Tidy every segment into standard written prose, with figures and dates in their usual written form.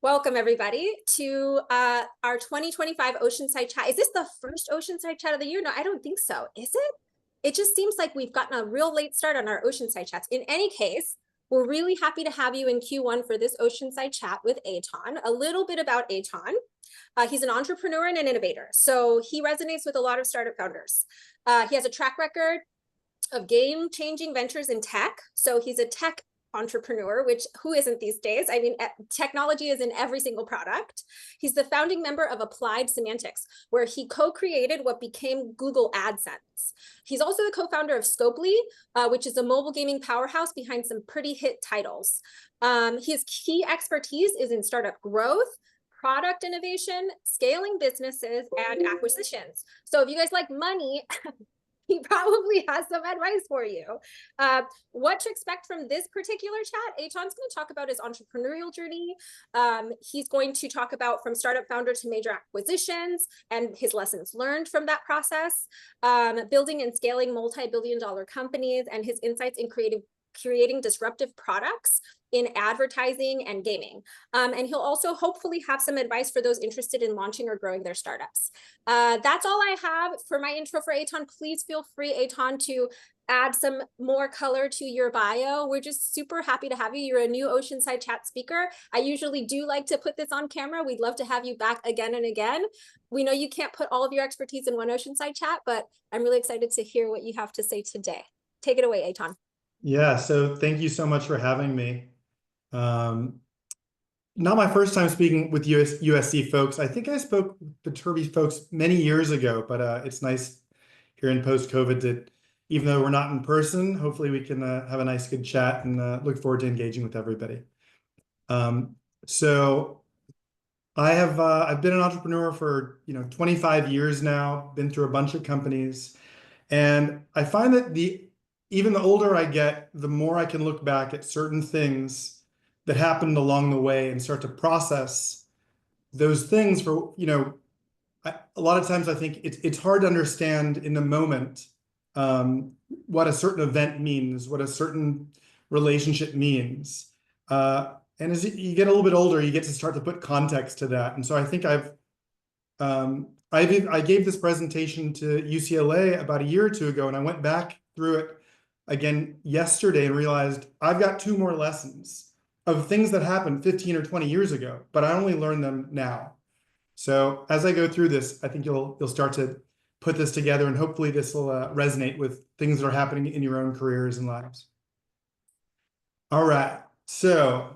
Welcome, everybody, to our 2025 Oceanside chat. Is this the first Oceanside chat of the year? No, I don't think so. Is it? It just seems like we've gotten a real late start on our Oceanside chats. In any case, we're really happy to have you in Q1 for this Oceanside chat with Eitan. A little bit about Eitan. He's an entrepreneur and an innovator, so he resonates with a lot of startup founders. He has a track record of game-changing ventures in tech. So he's a tech entrepreneur, which who isn't these days? I mean, technology is in every single product. He's the founding member of Applied Semantics, where he co-created what became Google AdSense. He's also the co-founder of Scopely, which is a mobile gaming powerhouse behind some pretty hit titles. His key expertise is in startup growth, product innovation, scaling businesses, and acquisitions. So if you guys like money, he probably has some advice for you. What to expect from this particular chat? Eitan's going to talk about his entrepreneurial journey. He's going to talk about from startup founder to major acquisitions and his lessons learned from that process, building and scaling multi-billion-dollar companies, and his insights in creating disruptive products in advertising and gaming. And he'll also hopefully have some advice for those interested in launching or growing their startups. That's all I have for my intro for Eitan. Please feel free, Eitan, to add some more color to your bio. We're just super happy to have you. You're a new Oceanside chat speaker. I usually do like to put this on camera. We'd love to have you back again and again. We know you can't put all of your expertise in one Oceanside chat, but I'm really excited to hear what you have to say today. Take it away, Eitan. Yeah, so thank you so much for having me. Not my first time speaking with USC folks. I think I spoke with Viterbi folks many years ago, but it's nice here in post-COVID that even though we're not in person, hopefully we can have a nice, good chat and look forward to engaging with everybody. So I've been an entrepreneur for 25 years now, been through a bunch of companies, and I find that even the older I get, the more I can look back at certain things that happened along the way and start to process those things for, a lot of times I think it's hard to understand in the moment what a certain event means, what a certain relationship means. And as you get a little bit older, you get to start to put context to that. And so I think I gave this presentation to UCLA about a year or two ago, and I went back through it again yesterday and realized I've got two more lessons of things that happened 15 or 20 years ago, but I only learned them now. So as I go through this, I think you'll start to put this together, and hopefully this will resonate with things that are happening in your own careers and lives. All right, so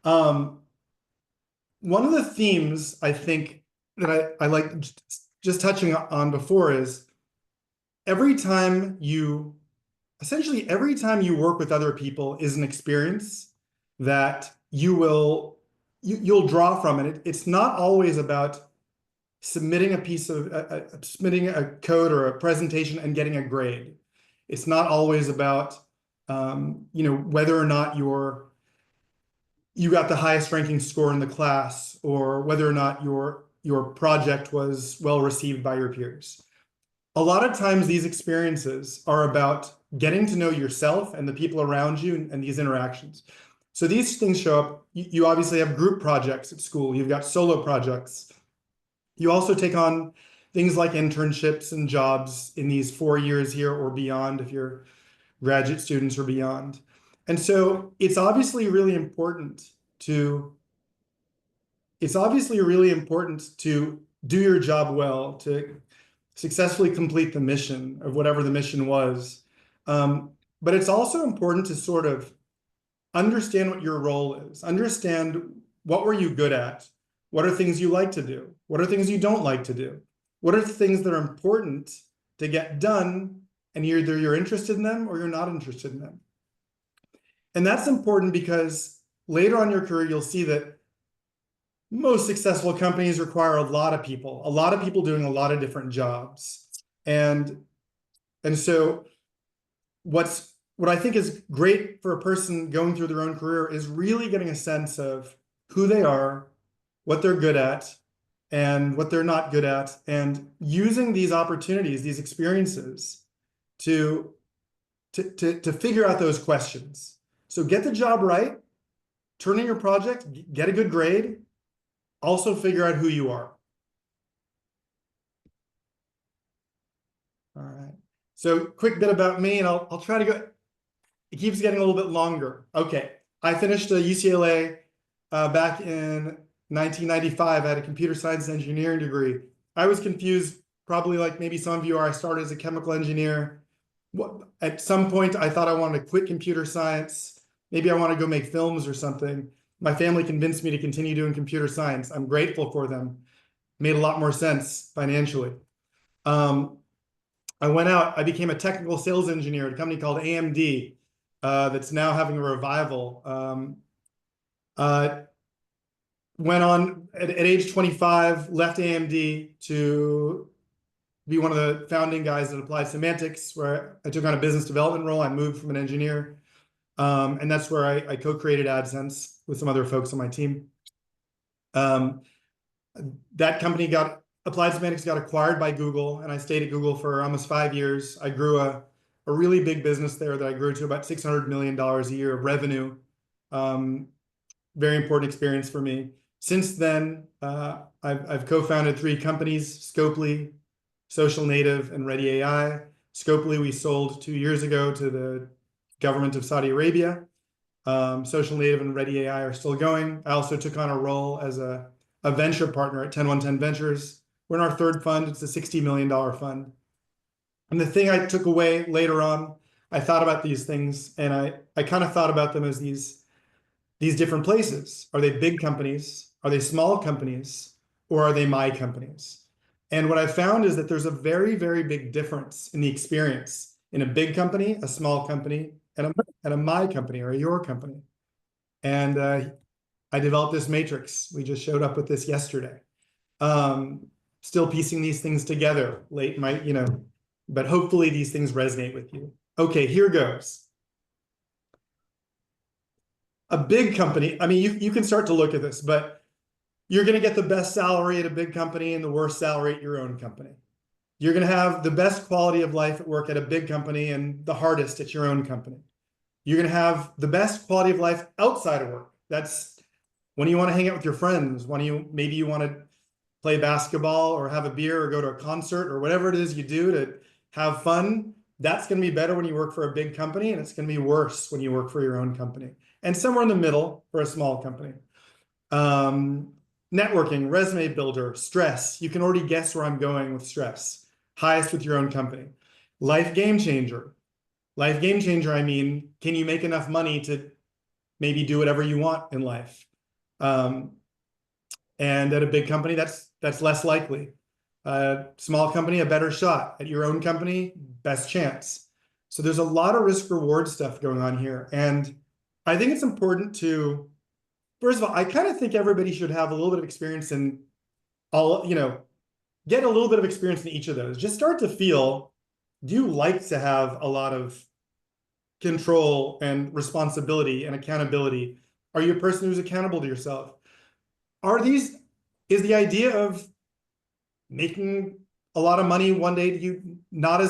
one of the themes I think that I like just touching on before is essentially every time you work with other people is an experience that you'll draw from it. It's not always about submitting submitting a code or a presentation and getting a grade. It's not always about whether or not you got the highest ranking score in the class, or whether or not your project was well received by your peers. A lot of times these experiences are about getting to know yourself and the people around you and these interactions. So these things show up. You obviously have group projects at school. You've got solo projects. You also take on things like internships and jobs in these 4 years here or beyond if you're graduate students or beyond. And so it's obviously really important to do your job well, to successfully complete the mission of whatever the mission was. But it's also important to sort of understand what your role is. Understand, what were you good at? What are things you like to do? What are things you don't like to do? What are the things that are important to get done, and either you're interested in them or you're not interested in them? And that's important because later on in your career, you'll see that most successful companies require a lot of people doing a lot of different jobs. And so what I think is great for a person going through their own career is really getting a sense of who they are, what they're good at, and what they're not good at, and using these opportunities, these experiences, to figure out those questions. So get the job right, turn in your project, get a good grade, Also figure out who you are. All right. So quick bit about me, and I'll try to go. It keeps getting a little bit longer. Okay. I finished UCLA back in 1995. I had a computer science engineering degree. I was confused, probably like maybe some of you are. I started as a chemical engineer. At some point, I thought I wanted to quit computer science. Maybe I want to go make films or something. My family convinced me to continue doing computer science. I'm grateful for them. Made a lot more sense financially. I went out, I became a technical sales engineer at a company called AMD that's now having a revival. Went on at age 25, left AMD to be one of the founding guys at Applied Semantics, where I took on a business development role. I moved from an engineer. And that's where I co-created AdSense with some other folks on my team. That company Applied Semantics got acquired by Google, and I stayed at Google for almost 5 years. I grew a really big business there that I grew to about $600 million a year of revenue. Very important experience for me. Since then, I've co-founded 3 companies: Scopely, Social Native, and Ready AI. Scopely we sold 2 years ago to the government of Saudi Arabia. Social Native and Ready AI are still going. I also took on a role as a venture partner at 10110 Ventures. We're in our 3rd fund. It's a $60 million fund. And the thing I took away later on, I thought about these things, and I kind of thought about them as these different places. Are they big companies? Are they small companies? Or are they my companies? And what I found is that there's a very, very big difference in the experience in a big company, a small company, and a my company or a your company. And I developed this matrix. We just showed up with this yesterday. Still piecing these things together late night, but hopefully these things resonate with you. Okay, here goes. A big company, I mean, you can start to look at this, but you're going to get the best salary at a big company and the worst salary at your own company. You're going to have the best quality of life at work at a big company and the hardest at your own company. You're going to have the best quality of life outside of work. That's when you want to hang out with your friends, maybe you want to play basketball or have a beer or go to a concert or whatever it is you do to have fun. That's going to be better when you work for a big company, and it's going to be worse when you work for your own company. And somewhere in the middle for a small company. Networking, resume builder, stress. You can already guess where I'm going with stress. Highest with your own company. Life game changer. Life game changer, I mean, can you make enough money to maybe do whatever you want in life? And at a big company, that's less likely. Small company, a better shot. At your own company, best chance. So there's a lot of risk reward stuff going on here. And I think it's important to, first of all, I kind of think everybody should have a little bit of experience in all, get a little bit of experience in each of those. Just start to feel, do you like to have a lot of control and responsibility and accountability? Are you a person who's accountable to yourself? Is the idea of making a lot of money one day to you not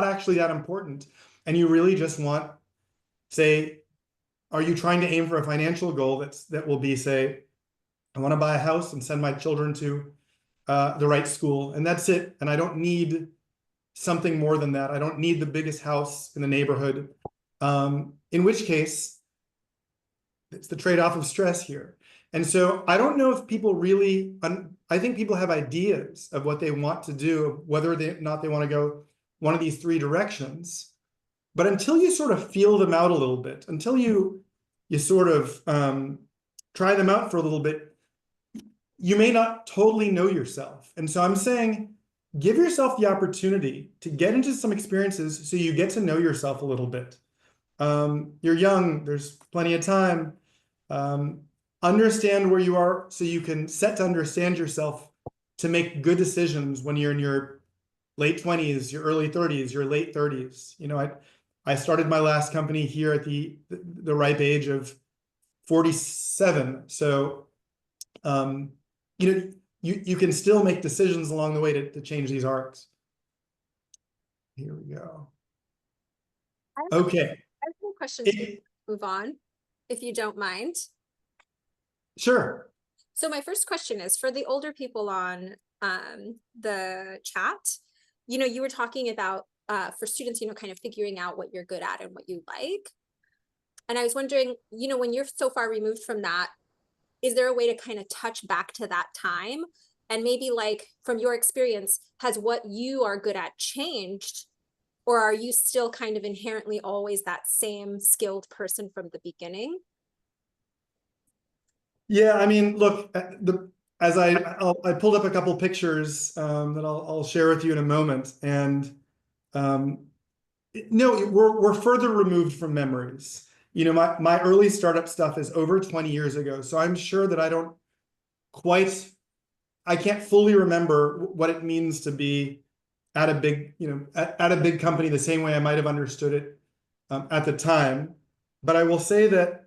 actually that important, and you really just want, say, are you trying to aim for a financial goal that will be, say, I want to buy a house and send my children to the right school, and that's it, and I don't need something more than that. I don't need the biggest house in the neighborhood. In which case, it's the trade-off of stress here. And so I don't know if people really, I think people have ideas of what they want to do, whether or not they want to go one of these 3 directions. But until you sort of feel them out a little bit, until you sort of try them out for a little bit, you may not totally know yourself. And so I'm saying, give yourself the opportunity to get into some experiences so you get to know yourself a little bit. You're young, there's plenty of time. Understand where you are so you can set to understand yourself to make good decisions when you're in your late 20s, your early 30s, your late 30s. I started my last company here at the ripe age of 47. So, you can still make decisions along the way to change these arcs. Here we go. Okay. I have some questions to move on, if you don't mind. Sure. So my first question is for the older people on the chat, you were talking about for students, kind of figuring out what you're good at and what you like. And I was wondering, when you're so far removed from that, is there a way to kind of touch back to that time? And maybe like from your experience, has what you are good at changed? Or are you still kind of inherently always that same skilled person from the beginning? Yeah, I mean, look, as I pulled up a couple pictures that I'll share with you in a moment, and um, no, we're further removed from memories. My early startup stuff is over 20 years ago, so I'm sure that I can't fully remember what it means to be at a big, at a big company the same way I might have understood it at the time. But I will say that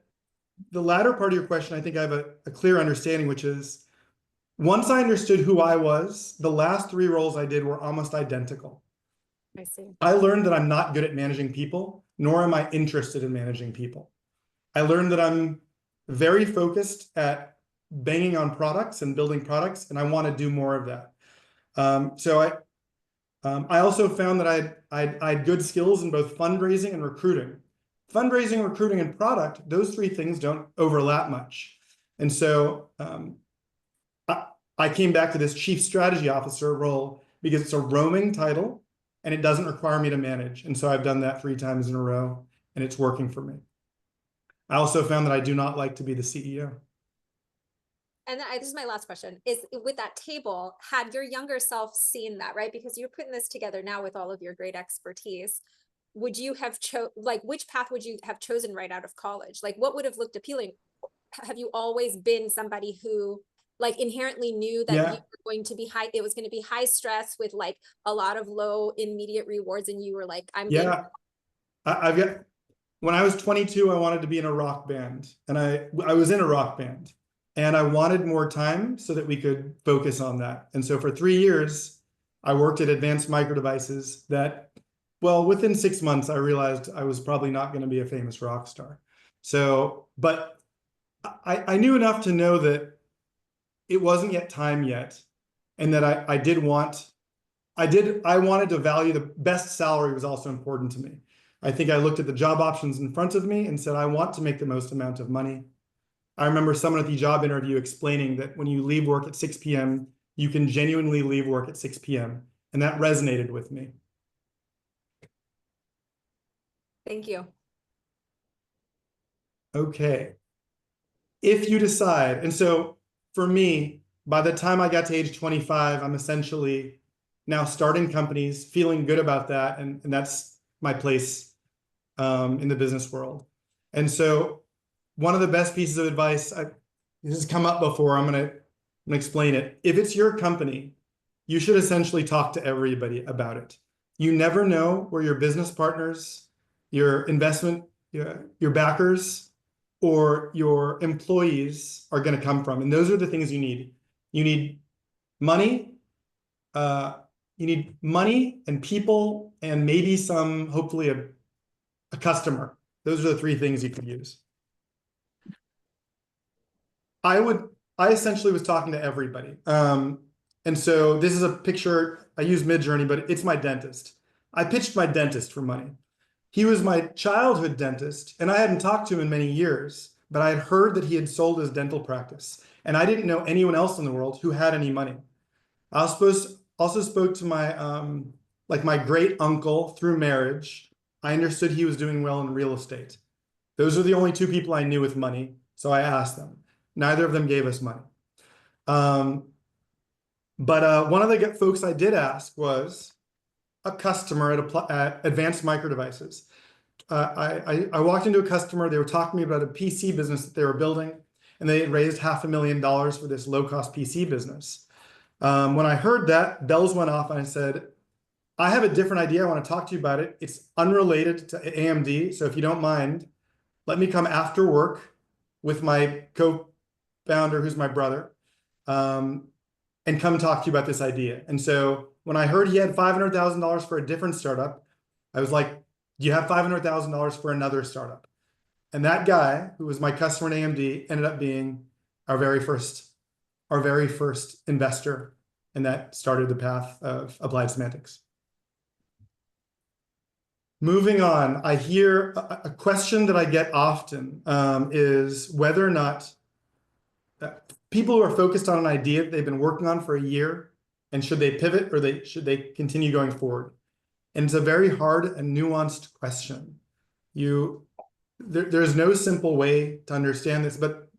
the latter part of your question, I think I have a clear understanding, which is once I understood who I was, the last three roles I did were almost identical. I see. I learned that I'm not good at managing people, nor am I interested in managing people. I learned that I'm very focused at banging on products and building products, and I want to do more of that. I also found that I had good skills in both fundraising and recruiting. Fundraising, recruiting, and product, those three things don't overlap much. And so I came back to this chief strategy officer role because it's a roaming title and it doesn't require me to manage. And so I've done that 3 times in a row and it's working for me. I also found that I do not like to be the CEO. And this is my last question, is with that table, had your younger self seen that, right? Because you're putting this together now with all of your great expertise. Would you have which path would you have chosen right out of college? Like what would have looked appealing? Have you always been somebody who like inherently knew that you were going to be it was going to be high stress with like a lot of low immediate rewards, and you were like, I've got, when I was 22, I wanted to be in a rock band, and I was in a rock band, and I wanted more time so that we could focus on that. And so for 3 years, I worked at Advanced Micro Devices that, well, within 6 months, I realized I was probably not going to be a famous rock star. So, but I knew enough to know that it wasn't yet time yet, and that I wanted to value the best salary was also important to me. I think I looked at the job options in front of me and said, I want to make the most amount of money. I remember someone at the job interview explaining that when you leave work at 6 p.m., you can genuinely leave work at 6 p.m. And that resonated with me. thank you. Okay. If you decide, and so for me, by the time I got to age 25, I'm essentially now starting companies, feeling good about that. And that's my place in the business world. And so one of the best pieces of advice, this has come up before, I'm going to explain it. If it's your company, you should essentially talk to everybody about it. You never know where your business partners, your investment, your backers, or your employees are going to come from. And those are the things you need. You need money. You need money and people and maybe hopefully a customer. Those are the 3 things you could use. I essentially was talking to everybody. And so this is a picture, I use Midjourney, but it's my dentist. I pitched my dentist for money. He was my childhood dentist, and I hadn't talked to him in many years, but I had heard that he had sold his dental practice, and I didn't know anyone else in the world who had any money. I also spoke to my great uncle through marriage. I understood he was doing well in real estate. Those are the only 2 people I knew with money, so I asked them. Neither of them gave us money. But one of the folks I did ask was a customer at Advanced Micro Devices. I walked into a customer, they were talking to me about a PC business that they were building, and they had raised $500,000 for this low-cost PC business. When I heard that, bells went off, and I said, I have a different idea. I want to talk to you about it. It's unrelated to AMD, so if you don't mind, let me come after work with my co-founder, who's my brother, and come talk to you about this idea. And so when I heard he had $500,000 for a different startup, I was like, do you have $500,000 for another startup? And that guy, who was my customer at AMD, ended up being our very first our very first investor, and that started the path of applied semantics. Moving on, I hear a question that I get often is whether or not people who are focused on an idea that they've been working on for a year, and should they pivot or should they continue going forward? And it's a very hard and nuanced question. There's no simple way to understand this, but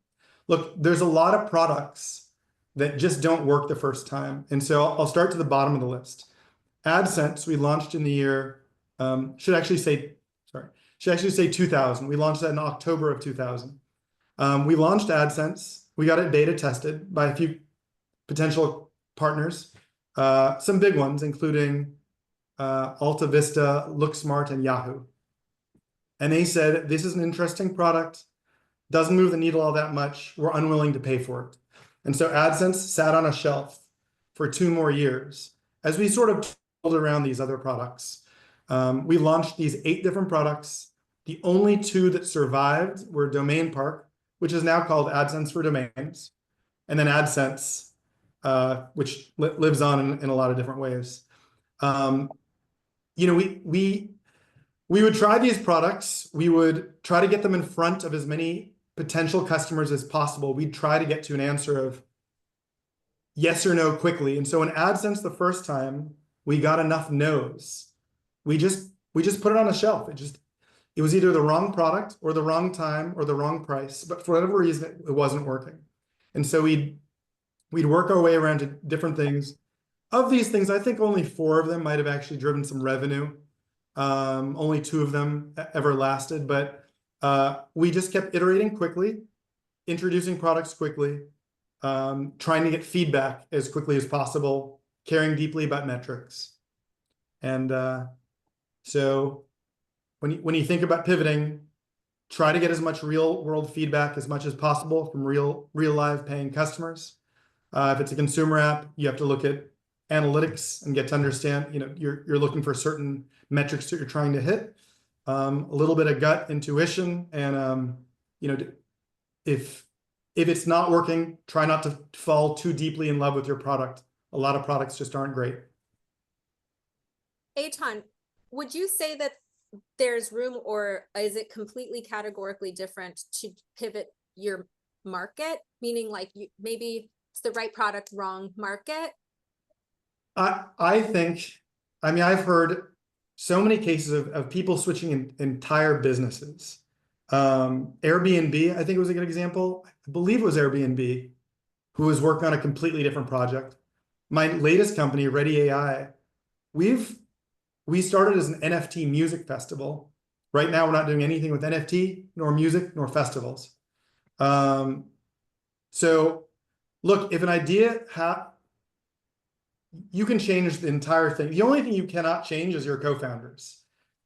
look, there's a lot of products that just don't work the first time. And so I'll start to the bottom of the list. AdSense, we launched in the year, should actually say 2000. We launched that in October of 2000. We launched AdSense. We got it beta tested by a few potential partners, some big ones, including Alta Vista, LookSmart, and Yahoo. And they said, this is an interesting product, doesn't move the needle all that much, we're unwilling to pay for it. And so AdSense sat on a shelf for 2 more years as we sort of build around these other products. We launched these 8 different products. The only 2 that survived were Domain Park, which is now called AdSense for Domains, and then AdSense, which lives on in a lot of different ways. We would try these products. We would try to get them in front of as many potential customers as possible. We'd try to get to an answer of yes or no quickly. And so in AdSense, the first time we got enough no's, we just put it on a shelf. It was either the wrong product or the wrong time or the wrong price, but for whatever reason, it wasn't working. And so we'd work our way around to different things. Of these things, I think only 4 of them might have actually driven some revenue. Only 2 of them ever lasted, but we just kept iterating quickly, introducing products quickly, trying to get feedback as quickly as possible, caring deeply about metrics. And so when you think about pivoting, try to get as much real world feedback as much as possible from real live paying customers. If it's a consumer app, you have to look at analytics and get to understand, you're looking for certain metrics that you're trying to hit, a little bit of gut intuition, and if it's not working, try not to fall too deeply in love with your product. A lot of products just aren't great. Eitan, would you say that there's room, or is it completely categorically different to pivot your market? Meaning like maybe it's the right product, wrong market? I think, I've heard so many cases of people switching entire businesses. Airbnb, I think was a good example. I believe it was Airbnb who was working on a completely different project. My latest company, Ready AI, we started as an NFT music festival. Right now, we're not doing anything with NFT, nor music, nor festivals. So look, if an idea you can change the entire thing. The only thing you cannot change is your co-founders.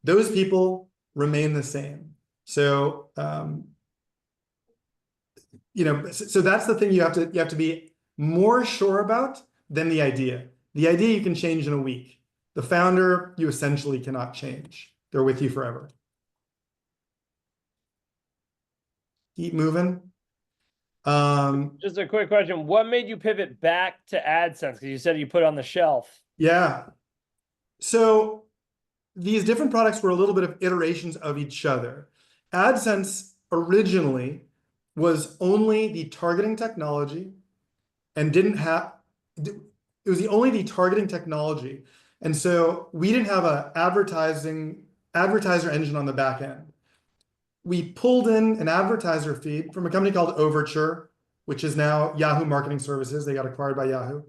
Those people remain the same. So, so that's the thing you have to be more sure about than the idea. The idea you can change in a week. The founder, you essentially cannot change. They're with you forever. Keep moving. Just a quick question. What made you pivot back to AdSense? Because you said you put it on the shelf. Yeah. So these different products were a little bit of iterations of each other. AdSense originally was only the targeting technology and it was only the targeting technology. And so we didn't have an advertiser engine on the back end. We pulled in an advertiser feed from a company called Overture, which is now Yahoo Marketing Services. They got acquired by Yahoo.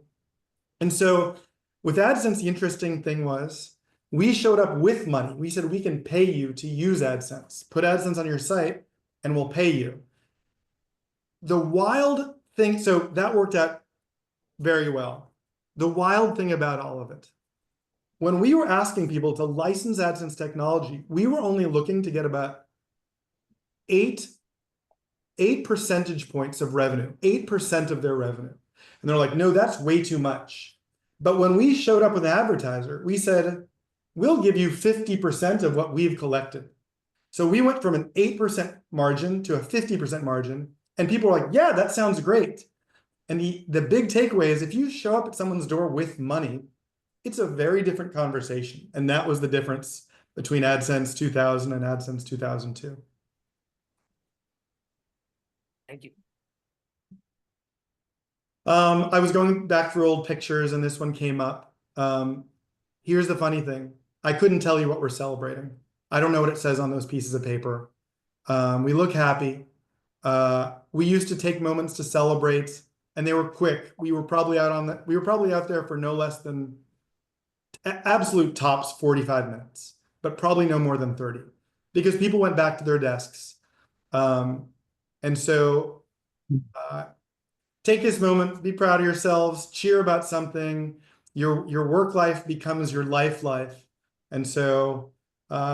And so with AdSense, the interesting thing was we showed up with money. We said, we can pay you to use AdSense. Put AdSense on your site and we'll pay you. The wild thing, so that worked out very well. The wild thing about all of it, when we were asking people to license AdSense technology, we were only looking to get about 8 percentage points of revenue, 8% of their revenue. And they're like, no, that's way too much. But when we showed up with an advertiser, we said, we'll give you 50% of what we've collected. So we went from an 8% margin to a 50% margin. And people were like, yeah, that sounds great. And the big takeaway is if you show up at someone's door with money, it's a very different conversation. And that was the difference between AdSense 2000 and AdSense 2002. Thank you. I was going back through old pictures and this one came up. Here's the funny thing. I couldn't tell you what we're celebrating. I don't know what it says on those pieces of paper. We look happy. We used to take moments to celebrate and they were quick. We were probably out there for no less than absolute tops 45 minutes, but probably no more than 30 because people went back to their desks. And so take this moment, be proud of yourselves, cheer about something. Your work life becomes your life. And so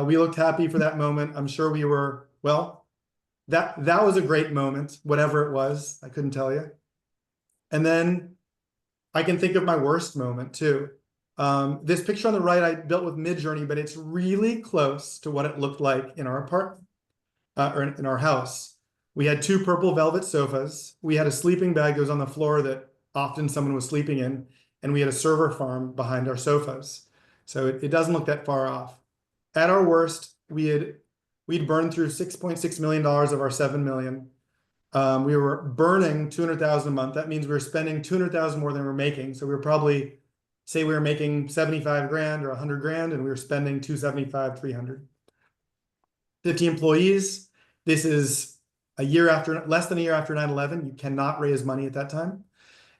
we looked happy for that moment. I'm sure we were, well, that was a great moment, whatever it was. I couldn't tell you. And then I can think of my worst moment too. This picture on the right, I built with Midjourney, but it's really close to what it looked like in our apartment or in our house. We had 2 purple velvet sofas. We had a sleeping bag that was on the floor that often someone was sleeping in. And we had a server farm behind our sofas. So it doesn't look that far off. At our worst, we'd burned through $6.6 million of our $7 million. We were burning $200,000 a month. That means we were spending $200,000 more than we were making. So we were probably, say we were making 75 grand or 100 grand and we were spending 275, 300. 50 employees. This is less than a year after 9/11. You cannot raise money at that time.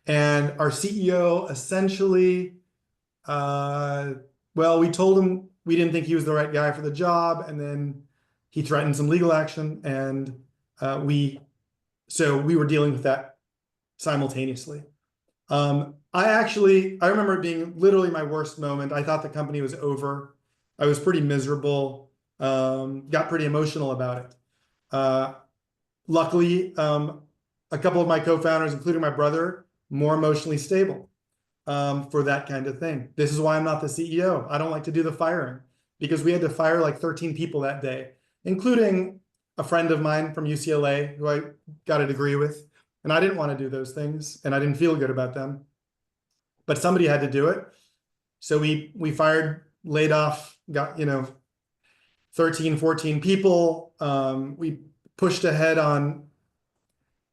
And our CEO essentially, well, we told him we didn't think he was the right guy for the job. And then he threatened some legal action. And so we were dealing with that simultaneously. I remember it being literally my worst moment. I thought the company was over. I was pretty miserable, got pretty emotional about it. Luckily, a couple of my co-founders, including my brother, more emotionally stable for that kind of thing. This is why I'm not the CEO. I don't like to do the firing because we had to fire like 13 people that day, including a friend of mine from UCLA who I got a degree with. And I didn't want to do those things and I didn't feel good about them. But somebody had to do it. So we fired, laid off, got, 13, 14 people. We pushed ahead on,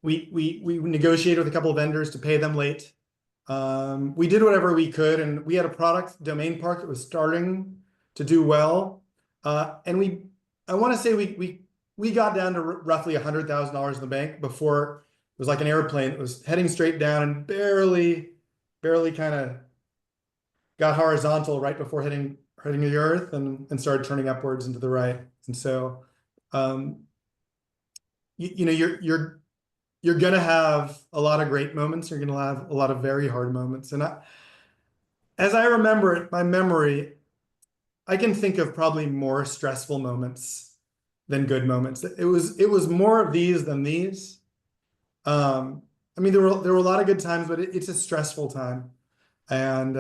we negotiated with a couple of vendors to pay them late. We did whatever we could, and we had a product, Domain Park, that was starting to do well. And I want to say we got down to roughly $100,000 in the bank before it was like an airplane. It was heading straight down and barely kind of got horizontal right before hitting the earth and started turning upwards and to the right. And so, you're going to have a lot of great moments. You're going to have a lot of very hard moments. And as I remember it, my memory, I can think of probably more stressful moments than good moments. It was more of these than these. I mean, there were a lot of good times, but it's a stressful time. And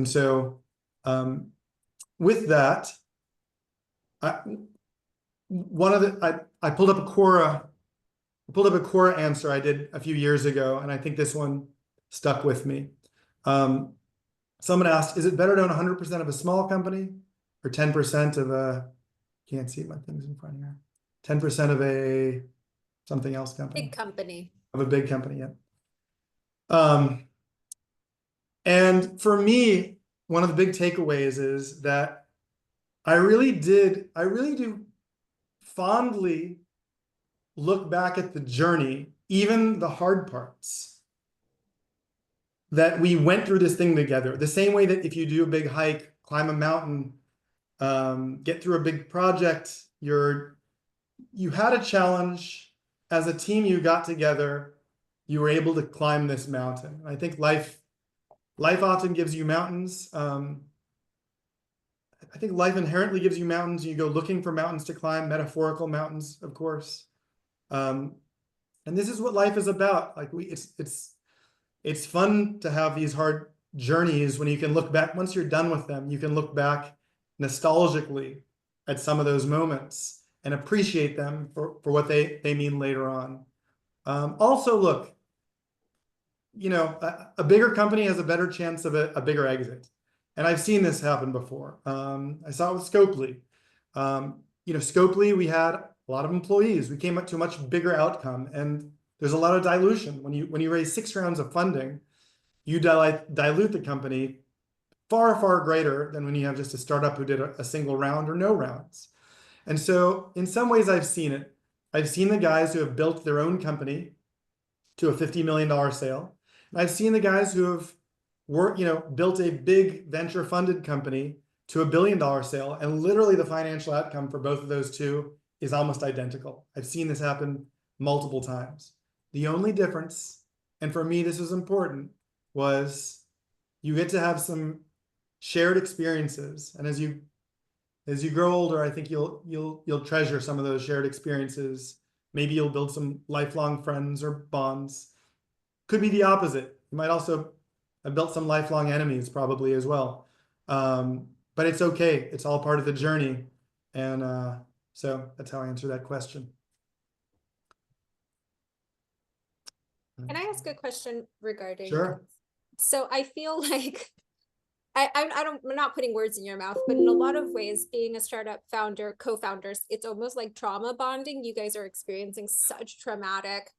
so with that, I pulled up a Quora answer I did a few years ago, and I think this one stuck with me. Someone asked, is it better to own 100% of a small company or 10% of a, can't see my things in front here, 10% of a something else company? Big company. Of a big company, yeah. And for me, one of the big takeaways is that I really do fondly look back at the journey, even the hard parts, that we went through this thing together. The same way that if you do a big hike, climb a mountain, get through a big project, you had a challenge as a team, you got together, you were able to climb this mountain. I think life often gives you mountains. I think life inherently gives you mountains. You go looking for mountains to climb, metaphorical mountains, of course. And this is what life is about. Like it's fun to have these hard journeys when you can look back. Once you're done with them, you can look back nostalgically at some of those moments and appreciate them for what they mean later on. Also, look, you know, a bigger company has a better chance of a bigger exit. And I've seen this happen before. I saw it with Scopely. You know, Scopely, we had a lot of employees. We came up to a much bigger outcome, and there's a lot of dilution. When you raise 6 rounds of funding, you dilute the company far, far greater than when you have just a startup who did a single round or no rounds. And so in some ways I've seen it. I've seen the guys who have built their own company to a $50 million sale. And I've seen the guys who have built a big venture funded company to $1 billion sale. And literally the financial outcome for both of those two is almost identical. I've seen this happen multiple times. The only difference, and for me this was important, was you get to have some shared experiences. And as you grow older, I think you'll treasure some of those shared experiences. Maybe you'll build some lifelong friends or bonds. Could be the opposite. You might also have built some lifelong enemies probably as well. But it's okay. It's all part of the journey. And so that's how I answer that question. Can I ask a question regarding? Sure. So I feel like I'm not putting words in your mouth, but in a lot of ways, being a startup founder, co-founders, it's almost like trauma bonding. You guys are experiencing such traumatic,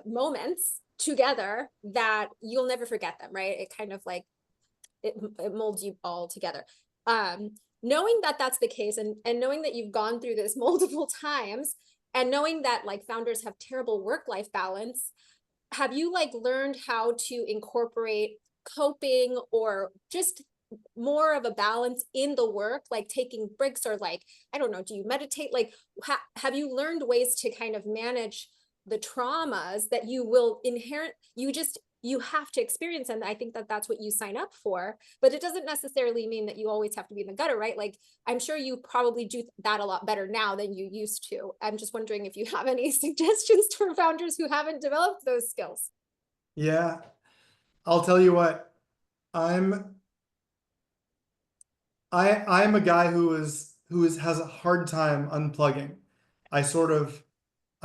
moments together that you'll never forget them, right? It kind of like it molds you all together. Knowing that that's the case, and knowing that you've gone through this multiple times, and knowing that like founders have terrible work-life balance, have you like learned how to incorporate coping or just more of a balance in the work, like taking breaks, or like, I don't know, do you meditate? Like, have you learned ways to kind of manage the traumas that you will you have to experience? And I think that that's what you sign up for, but it doesn't necessarily mean that you always have to be in the gutter, right? Like, I'm sure you probably do that a lot better now than you used to. I'm just wondering if you have any suggestions for founders who haven't developed those skills. Yeah, I'll tell you what, I'm a guy who has a hard time unplugging. I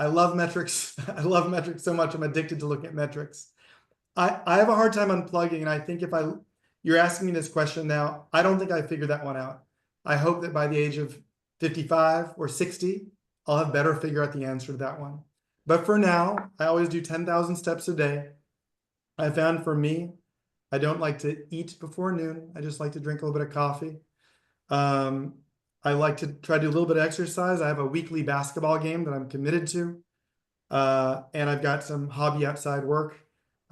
love metrics. I love metrics so much. I'm addicted to looking at metrics. I have a hard time unplugging, and I think you're asking me this question now, I don't think I figured that one out. I hope that by the age of 55 or 60, I'll have better figure out the answer to that one. But for now, I always do 10,000 steps a day. I found for me, I don't like to eat before noon. I just like to drink a little bit of coffee. I like to try to do a little bit of exercise. I have a weekly basketball game that I'm committed to. And I've got some hobby outside work.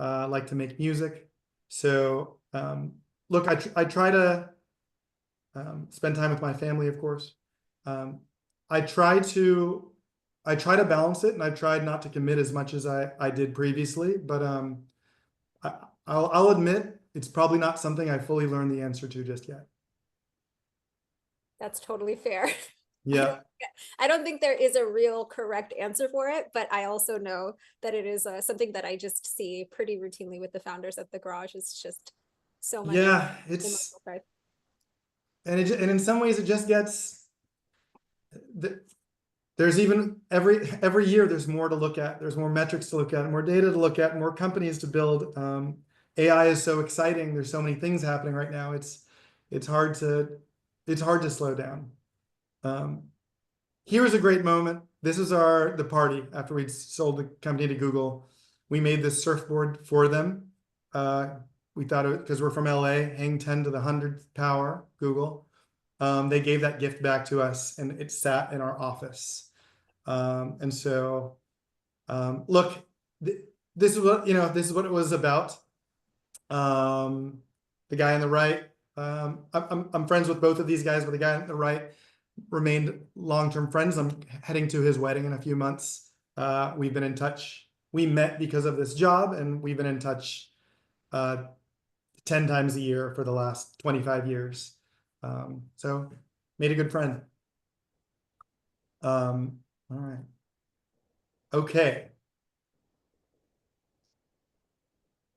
I like to make music. So look, I try to spend time with my family, of course. I try to balance it, and I've tried not to commit as much as I did previously, but I'll admit it's probably not something I fully learned the answer to just yet. That's totally fair. Yeah. I don't think there is a real correct answer for it, but I also know that it is something that I just see pretty routinely with the founders at the garage. It's just so much. Yeah, and in some ways it just gets. There's even every year there's more to look at. There's more metrics to look at, more data to look at, more companies to build. AI is so exciting. There's so many things happening right now. It's hard to slow down. Here was a great moment. This is the party after we'd sold the company to Google. We made this surfboard for them. We thought because we're from LA, hang 10 to the 100th power, Google. They gave that gift back to us, and it sat in our office. And so, look, this is what it was about. The guy on the right, I'm friends with both of these guys, but the guy on the right remained long-term friends. I'm heading to his wedding in a few months. We've been in touch. We met because of this job, and we've been in touch 10 times a year for the last 25 years. So made a good friend. All right. Okay.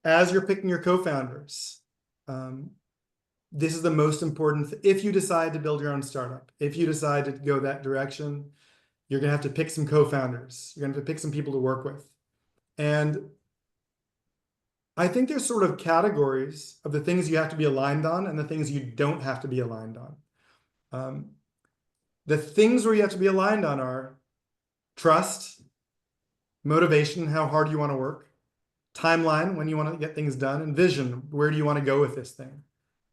As you're picking your co-founders, this is the most important. If you decide to build your own startup, if you decide to go that direction, you're going to have to pick some co-founders. You're going to have to pick some people to work with. And I think there's sort of categories of the things you have to be aligned on and the things you don't have to be aligned on. The things where you have to be aligned on are trust, motivation, how hard you want to work, timeline, when you want to get things done, and vision, where do you want to go with this thing?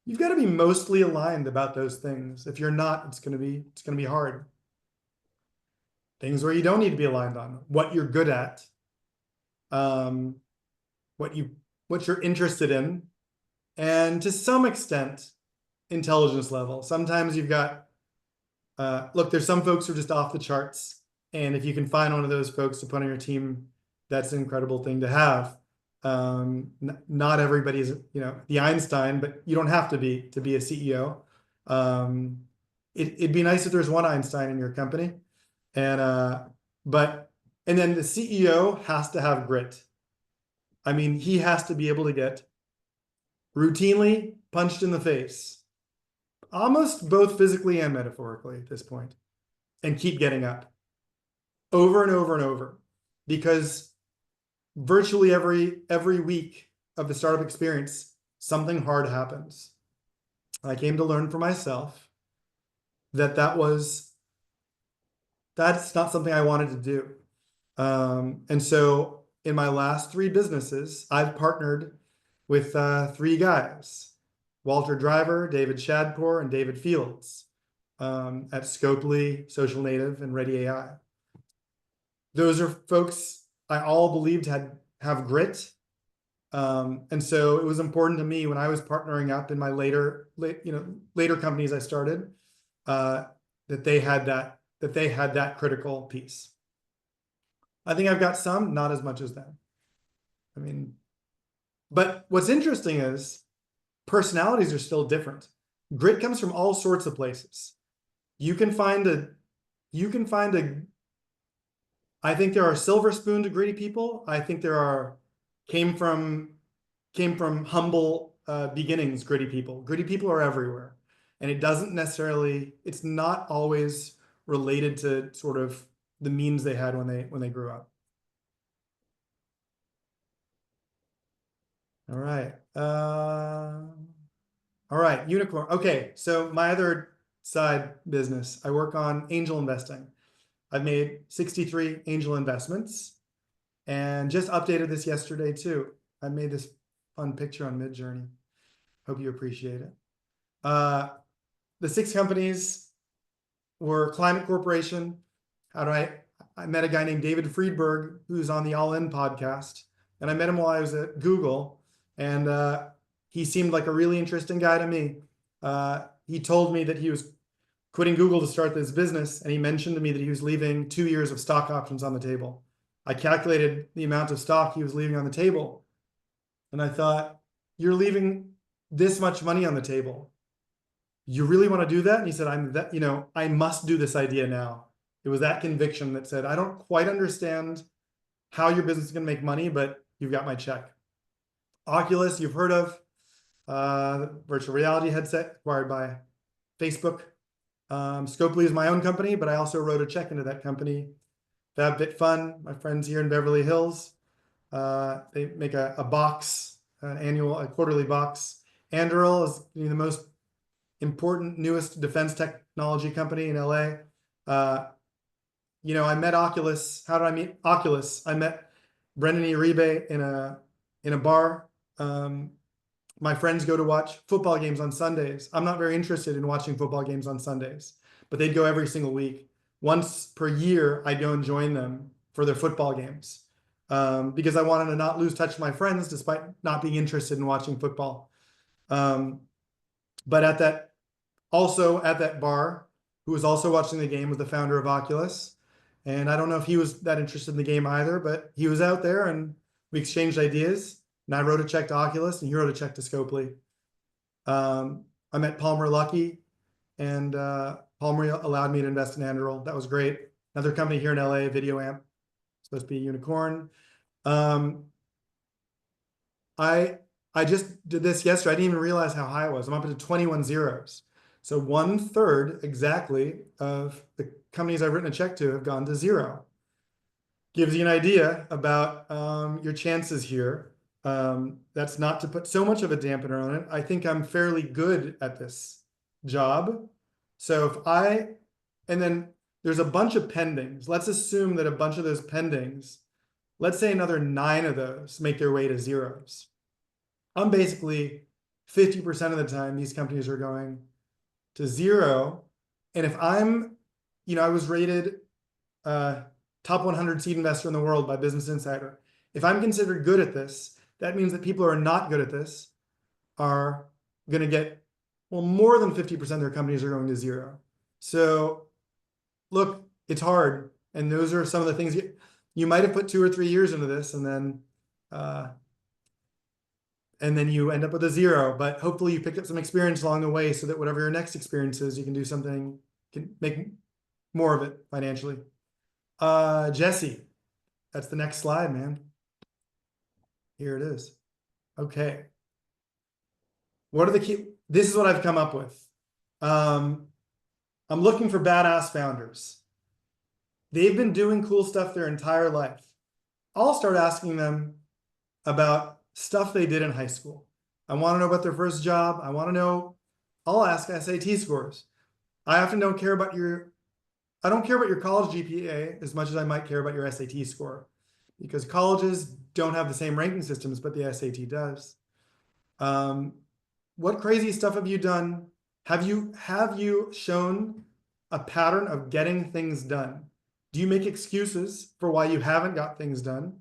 You've got to be mostly aligned about those things. If you're not, it's going to be hard. Things where you don't need to be aligned on, what you're good at, what you're interested in, and to some extent, intelligence level. Sometimes you've got, look, there's some folks who are just off the charts. And if you can find one of those folks to put on your team, that's an incredible thing to have. Not everybody's, the Einstein, but you don't have to be a CEO. It'd be nice if there's one Einstein in your company. And then the CEO has to have grit. I mean, he has to be able to get routinely punched in the face, almost both physically and metaphorically at this point, and keep getting up over and over and over, because virtually every week of the startup experience, something hard happens. I came to learn for myself that that's not something I wanted to do. And so in my last 3 businesses, I've partnered with 3 guys, Walter Driver, David Shadpour, and David Fields, at Scopely, Social Native, and Ready AI. Those are folks I all believed have grit. And so it was important to me when I was partnering up in my later companies I started, that they had that critical piece. I think I've got some, not as much as them. I mean, but what's interesting is personalities are still different. Grit comes from all sorts of places. I think there are silver spoon to gritty people. I think there came from humble beginnings gritty people. Gritty people are everywhere. And it's not always related to sort of the means they had when they grew up. All right. All right, unicorn. Okay, so my other side business, I work on angel investing. I've made 63 angel investments and just updated this yesterday too. I made this fun picture on Midjourney. Hope you appreciate it. The 6 companies were Climate Corporation. I met a guy named David Friedberg, who's on the All In podcast. And I met him while I was at Google. And he seemed like a really interesting guy to me. He told me that he was quitting Google to start this business. And he mentioned to me that he was leaving 2 years of stock options on the table. I calculated the amount of stock he was leaving on the table. And I thought, you're leaving this much money on the table. You really want to do that? And he said, I must do this idea now. It was that conviction that said, I don't quite understand how your business is going to make money, but you've got my check. Oculus, you've heard of, virtual reality headset acquired by Facebook. Scopely is my own company, but I also wrote a check into that company. FabFitFun, my friends here in Beverly Hills, they make a box, a quarterly box. Anduril is the most important, newest defense technology company in LA. I met Oculus. How did I meet Oculus? I met Brendan Uribe in a bar. My friends go to watch football games on Sundays. I'm not very interested in watching football games on Sundays, but they'd go every single week. Once per year, I'd go and join them for their football games, because I wanted to not lose touch with my friends despite not being interested in watching football. But at that bar, who was also watching the game, was the founder of Oculus. And I don't know if he was that interested in the game either, but he was out there and we exchanged ideas. And I wrote a check to Oculus and he wrote a check to Scopely. I met Palmer Luckey, and Palmer allowed me to invest in Anduril. That was great. Another company here in LA, Video Amp, supposed to be a unicorn. I just did this yesterday. I didn't even realize how high it was. I'm up to 21 zeros. So 1/3 exactly of the companies I've written a check to have gone to zero. gives you an idea about your chances here. That's not to put so much of a dampener on it. I think I'm fairly good at this job. So and then there's a bunch of pendings. Let's assume that a bunch of those pendings, let's say another 9 of those make their way to zeros. I'm basically 50% of the time these companies are going to zero. And if I'm, I was rated top 100 seed investor in the world by Business Insider. If I'm considered good at this, that means that people who are not good at this are going to get, well, more than 50% of their companies are going to zero. So look, it's hard. And those are some of the things you might have put 2 or 3 years into this, and then you end up with a 0, but hopefully you picked up some experience along the way so that whatever your next experience is, you can do something, can make more of it financially. Jesse, that's the next slide, man. Here it is. Okay. What are the key? This is what I've come up with. I'm looking for badass founders. They've been doing cool stuff their entire life. I'll start asking them about stuff they did in high school. I want to know about their first job. I'll ask SAT scores. I often don't care about I don't care about your college GPA as much as I might care about your SAT score, because colleges don't have the same ranking systems, but the SAT does. What crazy stuff have you done? Have you shown a pattern of getting things done? Do you make excuses for why you haven't got things done?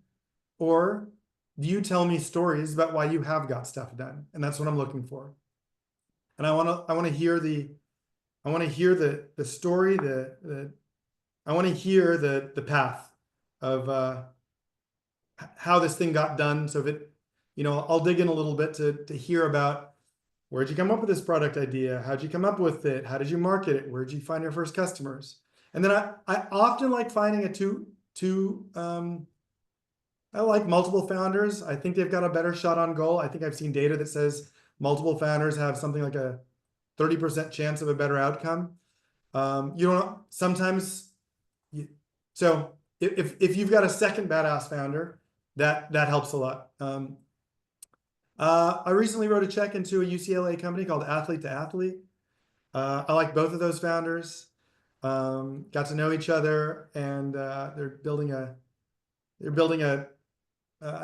Or do you tell me stories about why you have got stuff done? And that's what I'm looking for. And I want to hear the story, I want to hear the path of how this thing got done. So if it, I'll dig in a little bit to hear about, where'd you come up with this product idea? How'd you come up with it? How did you market it? Where'd you find your first customers? And then I often like finding I like multiple founders. I think they've got a better shot on goal. I think I've seen data that says multiple founders have something like a 30% chance of a better outcome. So if you've got a second badass founder, that helps a lot. I recently wrote a check into a UCLA company called Athlete to Athlete. I like both of those founders. Got to know each other, and they're building a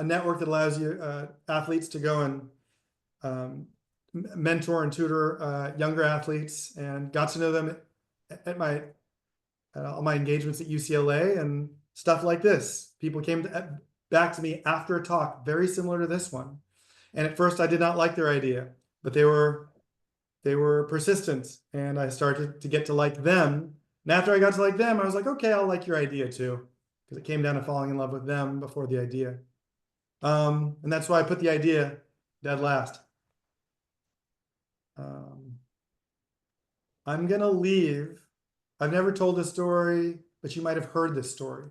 network that allows you athletes to go and mentor and tutor younger athletes, and got to know them at all my engagements at UCLA and stuff like this. People came back to me after a talk very similar to this one, and at first I did not like their idea, but they were persistent, and I started to get to like them. And after I got to like them, I was like, okay, I'll like your idea too, because it came down to falling in love with them before the idea. And that's why I put the idea dead last. I'm gonna leave. I've never told this story, but you might have heard this story.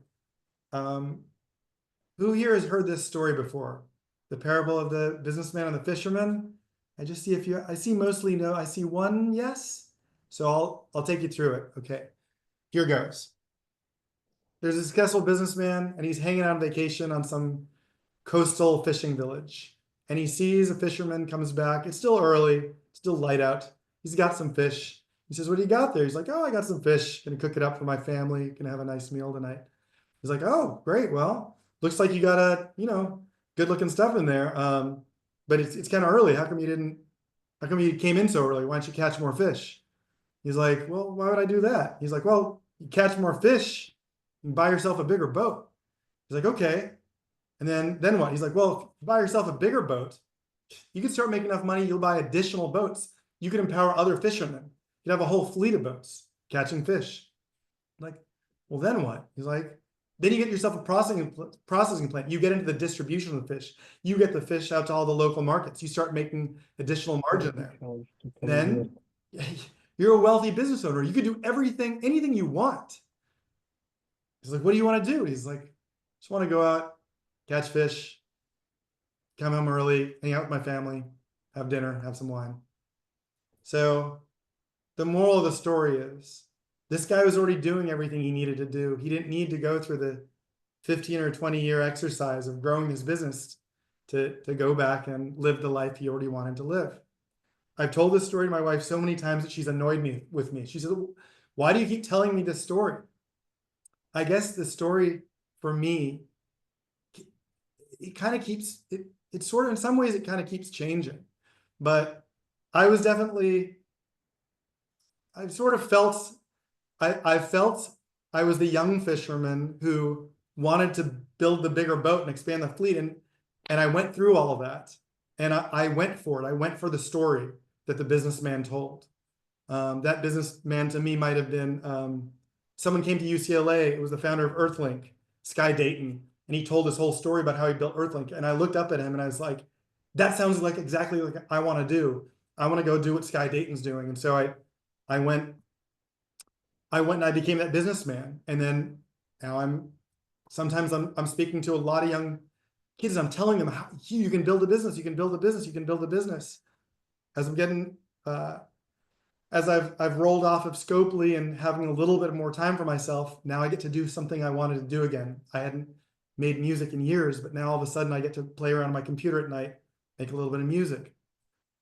Who here has heard this story before? The parable of the businessman and the fisherman? I just see I see mostly no, I see one yes. So I'll take you through it. Okay, here goes. There's a successful businessman, and he's hanging out on vacation on some coastal fishing village. And he sees a fisherman comes back. It's still early, still light out. He's got some fish. He says, what do you got there? He's like, oh, I got some fish. Gonna cook it up for my family. Gonna have a nice meal tonight. He's like, oh, great. Well, looks like you got a, good looking stuff in there. But it's kind of early. How come you came in so early? Why don't you catch more fish? He's like, well, why would I do that? He's like, well, you catch more fish and buy yourself a bigger boat. He's like, okay. And then what? He's like, well, if you buy yourself a bigger boat, you can start making enough money, you'll buy additional boats. You can empower other fishermen. You'd have a whole fleet of boats catching fish. Like, well, then what? He's like, then you get yourself a processing plant. You get into the distribution of the fish. You get the fish out to all the local markets. You start making additional margin there. Then you're a wealthy business owner. You could do anything you want. He's like, what do you want to do? He's like, just want to go out, catch fish, come home early, hang out with my family, have dinner, have some wine. So the moral of the story is, this guy was already doing everything he needed to do. He didn't need to go through 15 or 20-year exercise of growing his business to go back and live the life he already wanted to live. I've told this story to my wife so many times that she's annoyed me with me. She said, why do you keep telling me this story? I guess the story for me, it kind of keeps, it sort of, in some ways, it kind of keeps changing. But I was definitely, I sort of felt, I felt I was the young fisherman who wanted to build the bigger boat and expand the fleet. And I went through all of that. And I went for it. I went for the story that the businessman told. That businessman to me might have been, someone came to UCLA. It was the founder of Earthlink, Sky Dayton. And he told this whole story about how he built Earthlink. And I looked up at him and I was like, that sounds like exactly like I want to do. I want to go do what Sky Dayton's doing. And so I went and I became that businessman. And then now sometimes I'm speaking to a lot of young kids. I'm telling them how you can build a business, you can build a business, you can build a business. As I'm getting, as I've rolled off of Scopely and having a little bit more time for myself, now I get to do something I wanted to do again. I hadn't made music in years, but now all of a sudden I get to play around on my computer at night, make a little bit of music.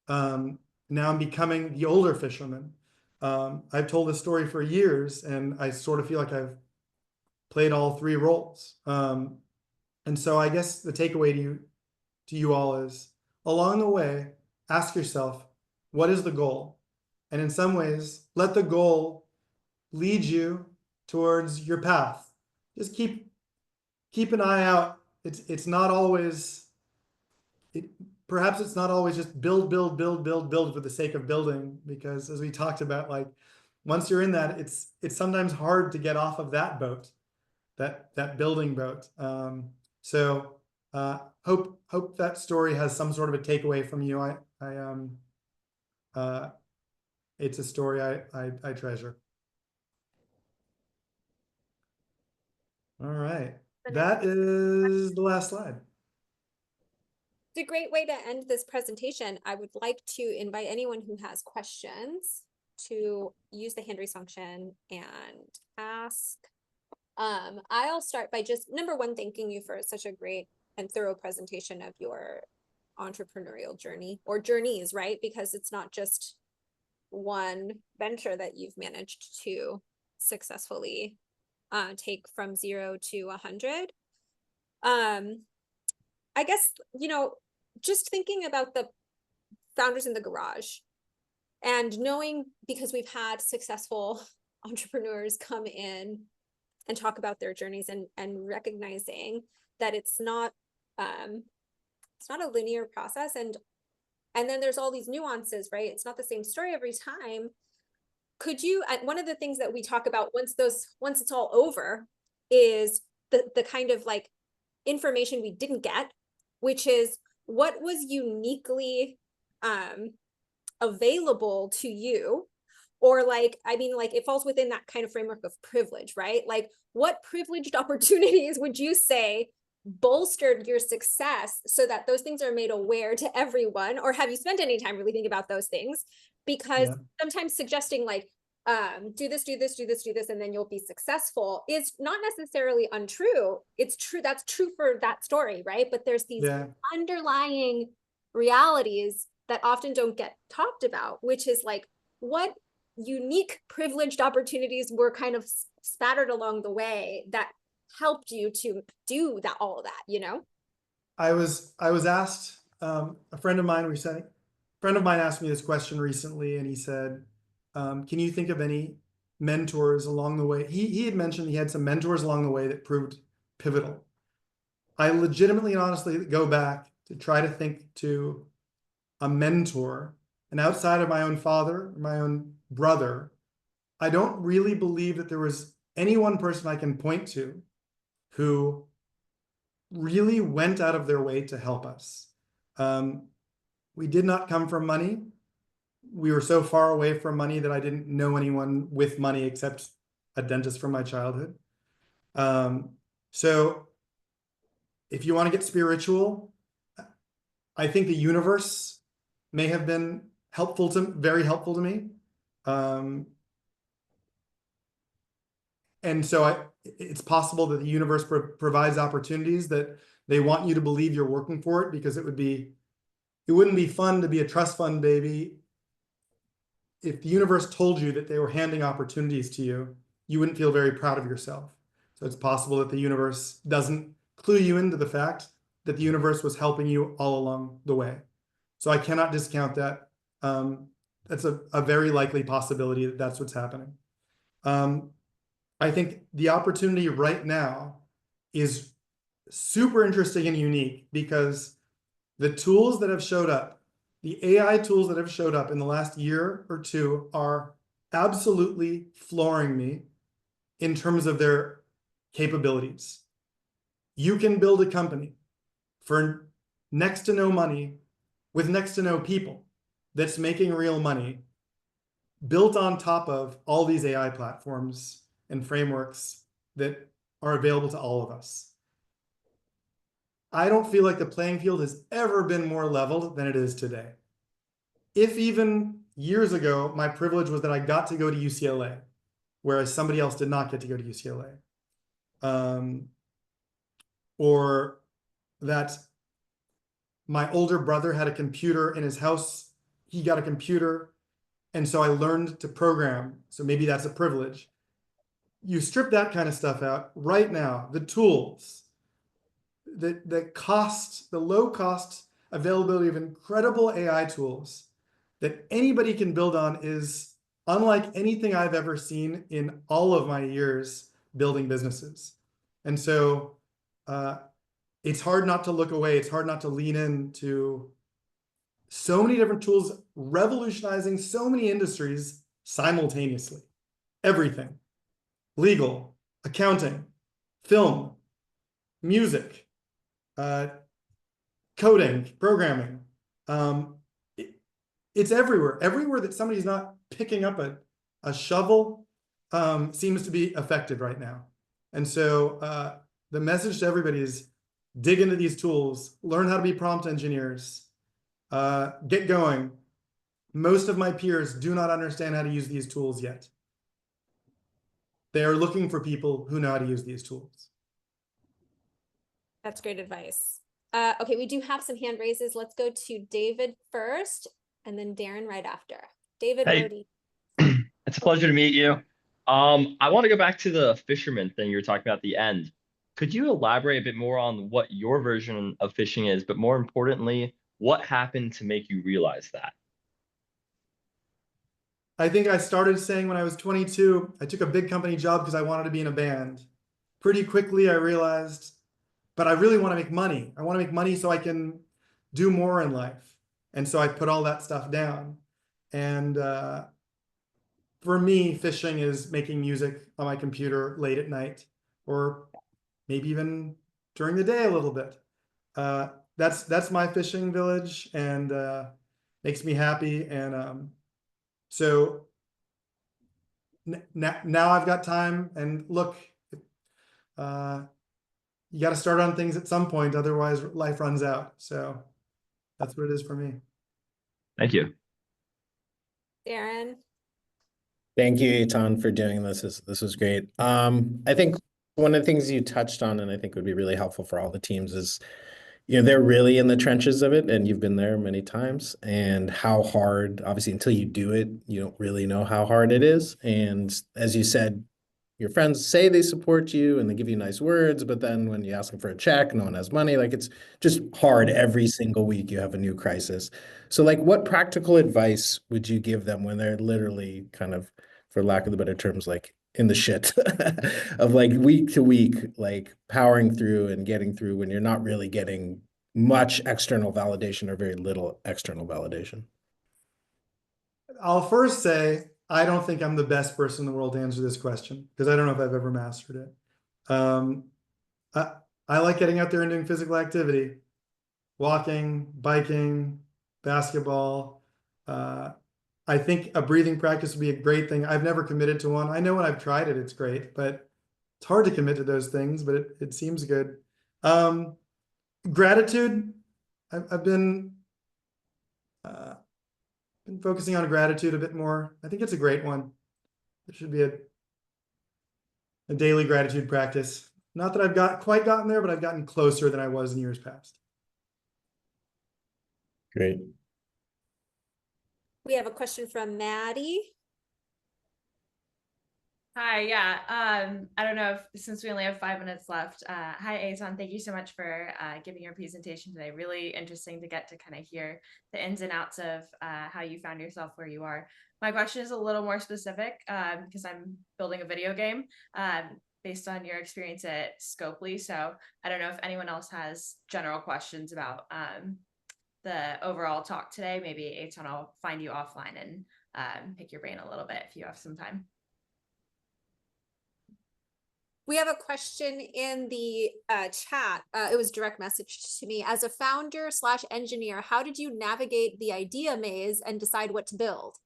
Now I'm becoming the older fisherman. I've told this story for years, and I sort of feel like I've played all three roles. And so I guess the takeaway to you all is, along the way, ask yourself, what is the goal? And in some ways, let the goal lead you towards your path. Just keep an eye out. It's not always, perhaps it's not always just build for the sake of building, because as we talked about, like once you're in that, it's sometimes hard to get off of that boat, that building boat. So hope that story has some sort of a takeaway from you. It's a story I treasure. All right, that is the last slide. It's a great way to end this presentation. I would like to invite anyone who has questions to use the hand raise function and ask. I'll start by just, number one, thanking you for such a great and thorough presentation of your entrepreneurial journey, or journeys, right? Because it's not just one venture that you've managed to successfully take from 0 to 100. I guess, just thinking about the founders in the garage and knowing, because we've had successful entrepreneurs come in and talk about their journeys, and recognizing that it's not a linear process, and then there's all these nuances, right? It's not the same story every time. Could you, one of the things that we talk about once it's all over is the kind of like information we didn't get, which is what was uniquely available to you, or like, I mean, like it falls within that kind of framework of privilege, right? Like what privileged opportunities would you say bolstered your success so that those things are made aware to everyone? Or have you spent any time really thinking about those things? Because sometimes suggesting like, do this, and then you'll be successful is not necessarily untrue. It's true. That's true for that story, right? But there's these underlying realities that often don't get talked about, which is like what unique privileged opportunities were kind of spattered along the way that helped you to do that, all of that, I was asked, a friend of mine asked me this question recently, and he said, can you think of any mentors along the way? He had mentioned he had some mentors along the way that proved pivotal. I legitimately and honestly go back to try to think to a mentor, and outside of my own father, my own brother, I don't really believe that there was any one person I can point to who really went out of their way to help us. We did not come from money. We were so far away from money that I didn't know anyone with money except a dentist from my childhood. So if you want to get spiritual, I think the universe may have been very helpful to me. And so it's possible that the universe provides opportunities that they want you to believe you're working for it, because it wouldn't be fun to be a trust fund baby if the universe told you that they were handing opportunities to you. You wouldn't feel very proud of yourself. So it's possible that the universe doesn't clue you into the fact that the universe was helping you all along the way. So I cannot discount that. That's a very likely possibility that that's what's happening. I think the opportunity right now is super interesting and unique, because the tools that have showed up, the AI tools that have showed up in the last year or two, are absolutely flooring me in terms of their capabilities. You can build a company for next to no money with next to no people that's making real money, built on top of all these AI platforms and frameworks that are available to all of us. I don't feel like the playing field has ever been more leveled than it is today. If even years ago, my privilege was that I got to go to UCLA, whereas somebody else did not get to go to UCLA. Or that my older brother had a computer in his house, he got a computer, and so I learned to program. So maybe that's a privilege. You strip that kind of stuff out right now, the tools, the cost, the low cost availability of incredible AI tools that anybody can build on is unlike anything I've ever seen in all of my years building businesses. And so it's hard not to look away. It's hard not to lean into so many different tools revolutionizing so many industries simultaneously. Everything. Legal, accounting, film, music, coding, programming. It's everywhere. Everywhere that somebody's not picking up a shovel seems to be affected right now. And so the message to everybody is dig into these tools, learn how to be prompt engineers, get going. Most of my peers do not understand how to use these tools yet. They are looking for people who know how to use these tools. That's great advice. Okay, we do have some hand raises. Let's go to David first, and then Darren right after. David Hey. Rody. It's a pleasure to meet you. I want to go back to the fisherman thing you were talking about at the end. Could you elaborate a bit more on what your version of fishing is, but more importantly, what happened to make you realize that? I think I started saying when I was 22, I took a big company job because I wanted to be in a band. Pretty quickly, I realized, but I really want to make money. I want to make money so I can do more in life. And so I put all that stuff down. And for me, fishing is making music on my computer late at night, or maybe even during the day a little bit. That's my fishing village, and makes me happy. And so now I've got time, and look, you got to start on things at some point, otherwise life runs out. So that's what it is for me. Thank you. Darren. Thank you, Eitan, for doing this. This was great. I think one of the things you touched on, and I think would be really helpful for all the teams, is they're really in the trenches of it, and you've been there many times, and how hard, obviously, until you do it, you don't really know how hard it is. And as you said, your friends say they support you and they give you nice words, but then when you ask them for a check, no one has money. Like, it's just hard. Every single week you have a new crisis. So like, what practical advice would you give them when they're literally kind of, for lack of the better terms, like in the shit of like week to week, like powering through and getting through when you're not really getting much external validation or very little external validation? I'll first say, I don't think I'm the best person in the world to answer this question, because I don't know if I've ever mastered it. I like getting out there and doing physical activity, walking, biking, basketball. I think a breathing practice would be a great thing. I've never committed to one. I know when I've tried it, it's great, but it's hard to commit to those things, but it seems good. Gratitude. I've been focusing on gratitude a bit more. I think it's a great one. a daily gratitude practice. Not that I've quite gotten there, but I've gotten closer than I was in years past. Great. We have a question from Maddie. Hi, yeah. I don't know if since we only have 5 minutes left. Hi, Aton. Thank you so much for giving your presentation today. Really interesting to get to kind of hear the ins and outs of how you found yourself where you are. My question is a little more specific because I'm building a video game based on your experience at Scopely. So I don't know if anyone else has general questions about the overall talk today. Maybe Aton, I'll find you offline and pick your brain a little bit if you have some time. We have a question in the chat. It was direct messaged to me. As a founder/engineer, how did you navigate the idea maze and decide what to build?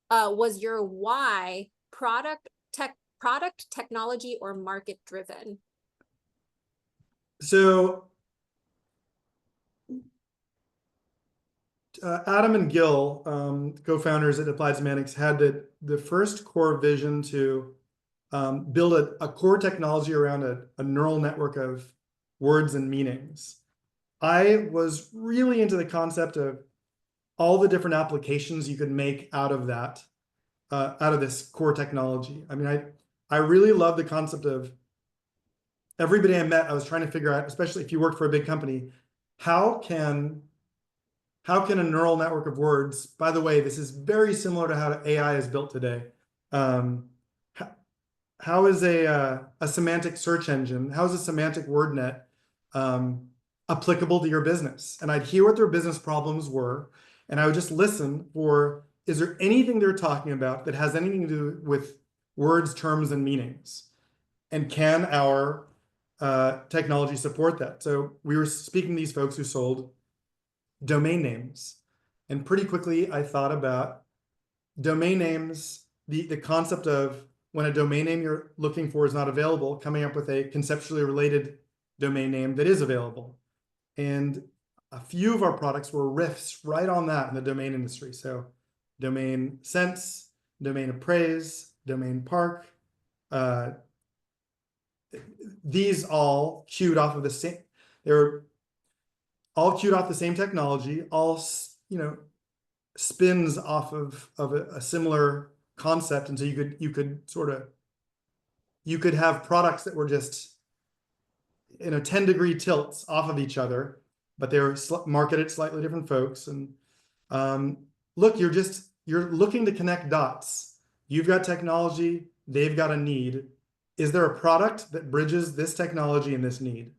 Was your why product, technology, or market driven? So Adam and Gil, co-founders at Applied Semantics, had the first core vision to build a core technology around a neural network of words and meanings. I was really into the concept of all the different applications you could make out of that, out of this core technology. I mean, I really love the concept of everybody I met. I was trying to figure out, especially if you work for a big company, how can a neural network of words, by the way, this is very similar to how AI is built today. How is a semantic search engine, how is a semantic word net applicable to your business? And I'd hear what their business problems were, and I would just listen for, is there anything they're talking about that has anything to do with words, terms, and meanings? And can our technology support that? So we were speaking to these folks who sold domain names. And pretty quickly, I thought about domain names, the concept of when a domain name you're looking for is not available, coming up with a conceptually related domain name that is available. And a few of our products were riffs right on that in the domain industry. So domain sense, domain appraise, domain park, these all queued off of the same, they were all queued off the same technology, all, spins off of a similar concept. And so you could have products that were just 10-degree tilts off of each other, but they were marketed slightly different folks. And look, you're looking to connect dots. You've got technology, they've got a need. Is there a product that bridges this technology and this need?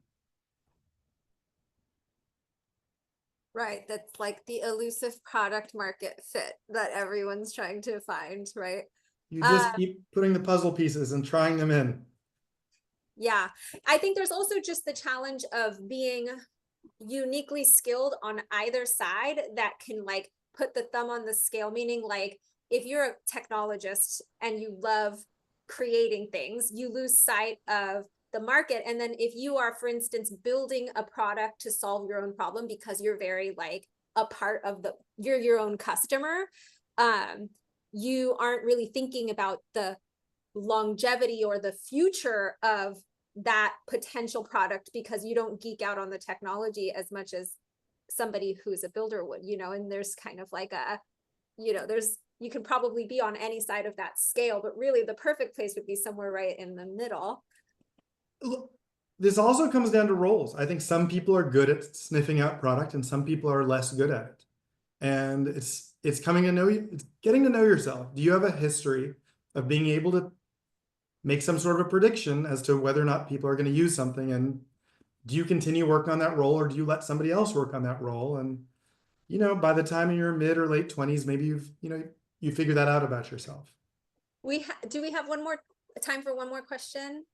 Right, that's like the elusive product market fit that everyone's trying to find, right? You just keep putting the puzzle pieces and trying them in. Yeah, I think there's also just the challenge of being uniquely skilled on either side that can like put the thumb on the scale, meaning like if you're a technologist and you love creating things, you lose sight of the market. And then if you are, for instance, building a product to solve your own problem because you're very like a part of you're your own customer, you aren't really thinking about the longevity or the future of that potential product because you don't geek out on the technology as much as somebody who's a builder would, and there's kind of like you can probably be on any side of that scale, but really the perfect place would be somewhere right in the middle. Look, this also comes down to roles. I think some people are good at sniffing out product and some people are less good at it. And it's coming to know you, it's getting to know yourself. Do you have a history of being able to make some sort of a prediction as to whether or not people are going to use something? And do you continue working on that role or do you let somebody else work on that role? And, by the time in your mid or late 20s, maybe you figure that out about yourself. Do we have time for one more question?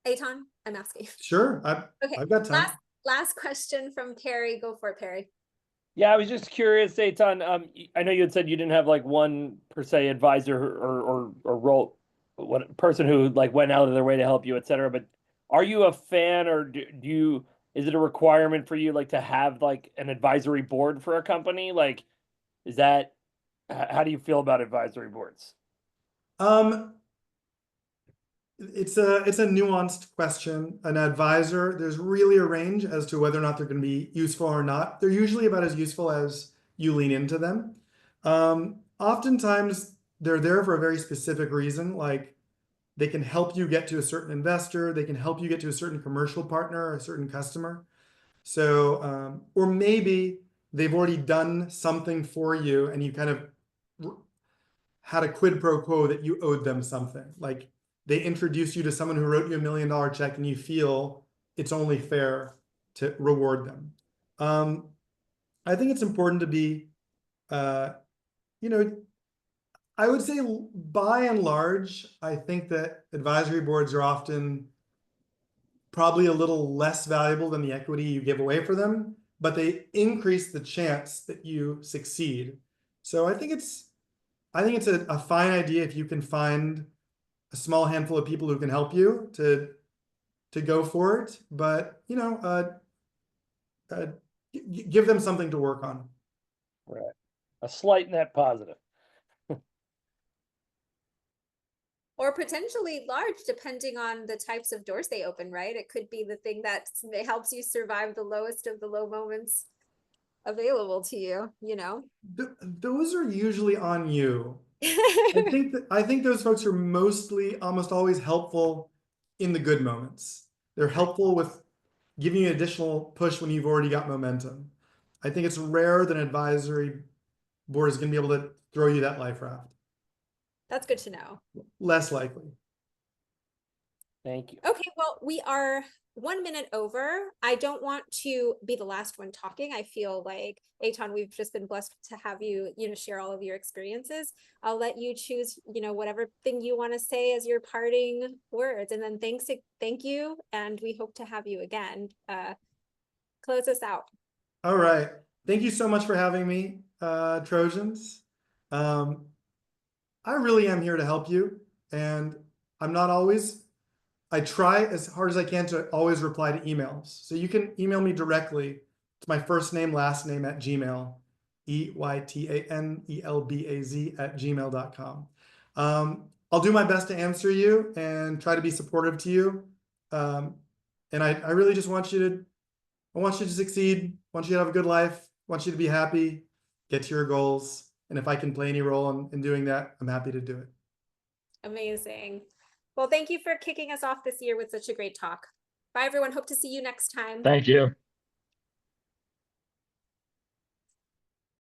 Aton, I'm asking. Sure, I've got time. Last question from Perry. Go for it, Perry. Yeah, I was just curious, Eitan. I know you had said you didn't have like one per se advisor or role, person who like went out of their way to help you, etc. But are you a fan, or is it a requirement for you like to have like an advisory board for a company? Like, how do you feel about advisory boards? It's a nuanced question. An advisor, there's really a range as to whether or not they're going to be useful or not. They're usually about as useful as you lean into them. Oftentimes they're there for a very specific reason, like they can help you get to a certain investor, they can help you get to a certain commercial partner, or a certain customer. So, or maybe they've already done something for you and you kind of had a quid pro quo that you owed them something. Like they introduced you to someone who wrote you $1 million check and you feel it's only fair to reward them. I think it's important to be, you know, I would say by and large, I think that advisory boards are often probably a little less valuable than the equity you give away for them, but they increase the chance that you succeed. So I think it's a fine idea if you can find a small handful of people who can help you to go for it, but you know, give them something to work on. Right. A slight net positive. Or potentially large, depending on the types of doors they open, right? It could be the thing that helps you survive the lowest of the low moments available to you, you know? Those are usually on you. I think those folks are mostly almost always helpful in the good moments. They're helpful with giving you an additional push when you've already got momentum. I think it's rare that an advisory board is going to be able to throw you that life raft. That's good to know. Less likely. Thank you. Okay, well, we are 1 minute over. I don't want to be the last one talking. I feel like, Eitan, we've just been blessed to have you, you know, share all of your experiences. I'll let you choose, you know, whatever thing you want to say as your parting words. And then thank you. And we hope to have you again. Close us out. All right. Thank you so much for having me, Trojans. I really am here to help you. And I'm not always, I try as hard as I can to always reply to emails. So you can email me directly. It's my first name, last name at Gmail, EYTANELBAZ@gmail.com. I'll do my best to answer you and try to be supportive to you. And I really just want you to succeed, want you to have a good life, want you to be happy, get to your goals. And if I can play any role in doing that, I'm happy to do it. Amazing. Well, thank you for kicking us off this year with such a great talk. Bye, everyone. Hope to see you next time. Thank you.